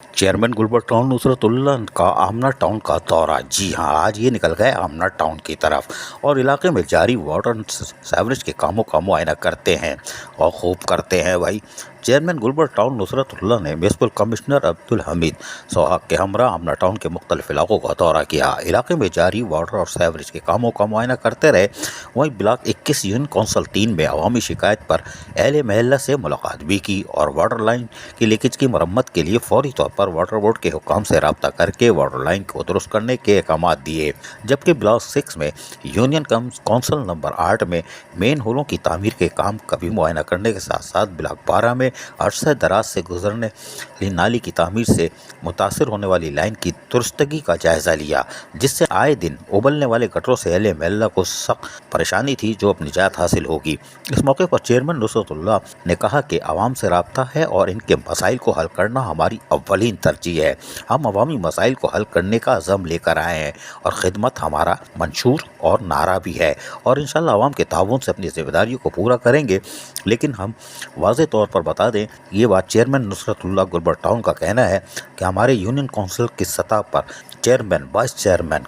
Chairman Gulberg town नुसरतुल्लाह का आमना town का दौरा। जी हाँ, आज ये निकल गए आमना टाउन की तरफ और इलाके में जारी वाटर सीवरेज के कामों का मुआयना करते हैं और खूब करते हैं भाई। चेयरमैन गुलबर्ग टाउन नुसरतुल्लाह ने म्यूनसिपल कमिश्नर अब्दुल हमीद सोहाग के हमरा आमना टाउन के मुख्तलिफ इलाकों का दौरा किया। इलाके में जारी वाटर और सीवरेज के कामों का मुआयना करते रहे। वहीं ब्लॉक 21 यूनियन काउंसिल 3 में अवामी शिकायत पर अहले महल्ला से मुलाकात भी की और वाटर लाइन की लीकेज की मरम्मत के लिए फौरी तौर पर वाटर बोर्ड के हुकाम से रब्ता करके वाटर लाइन को दुरुस्त करने के अहकाम दिए। जबकि ब्लॉक 6 में यूनियन काउंसिल नंबर 8 में मेन होलों की तामीर के काम का भी मुआयना करने के साथ साथ ब्लॉक 12 में अरसे दराज से गुजरने वाली नाली की तामीर से मुतासर होने वाली लाइन की दुरुस्तगी का जायजा लिया, जिससे आए दिन उबलने वाले गटरों से अहले महल्ला को सख्त परेशानी थी, जो अब निजात हासिल होगी। इस मौके पर चेयरमैन नुसरतुल्लाह ने कहा कि आवाम से रब्ता है और इनके मसाइल को हल करना हमारी अव्वलीन तरजीह है। हम अवामी मसाइल को हल करने का अज़म लेकर आए हैं और खिदमत हमारा मंशूर और नारा भी है और इंशाअल्लाह आवाम के ताउन से अपनी जिम्मेदारियों को पूरा करेंगे। लेकिन हम वाज़े तौर पर बता दें, ये बात चेयरमैन नुसरतुल्लाह गुलबर्ग टाउन का कहना है कि हमारे यूनियन काउंसिल की सतह पर चेयरमैन, वाइस चेयरमैन,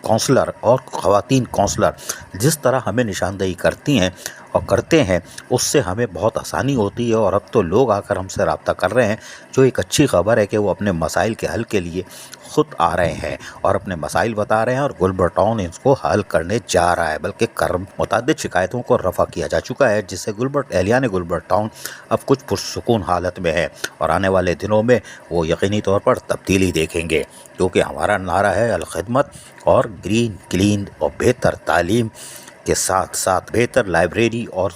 काउंसलर और ख़वातीन काउंसलर जिस तरह हमें निशानदेही करती हैं और करते हैं, उससे हमें बहुत आसानी होती है और अब तो लोग आकर हमसे रब्ता कर रहे हैं, जो एक अच्छी खबर है कि वो अपने मसाइल के हल के लिए ख़ुद आ रहे हैं और अपने मसाइल बता रहे हैं और गुलबर्ग टाउन इसको हल करने जा रहा है। बल्कि मुतअद्दिद शिकायतों को रफ़ा किया जा चुका है, जिससे एहलियान गुलबर्ग टाउन अब कुछ पुरसुकून हालत में है और आने वाले दिनों में वो यकीनी तौर पर तब्दीली देखेंगे, क्योंकि हमारा नारा है अलखिदमत और ग्रीन, क्लीन और बेहतर तालीम के साथ साथ बेहतर लाइब्रेरी और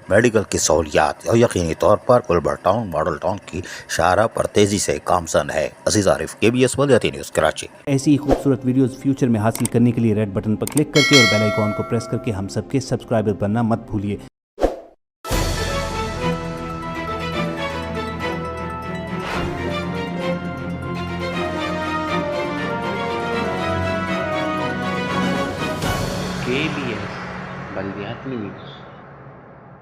मेडिकल की सहूलियात और यकीनी तौर पर गुलबर्ग टाउन मॉडल टाउन की शाहराह पर तेज़ी से गामजन है। अजीज़ आरिफ, KBS वलियती न्यूज़, कराची। ऐसी ही खूबसूरत वीडियोस फ्यूचर में हासिल करने के लिए रेड बटन पर क्लिक करके और बेल आइकॉन को प्रेस करके हम सबके सब्सक्राइबर बनना मत भूलिए। KBS बल्दियात न्यूज़।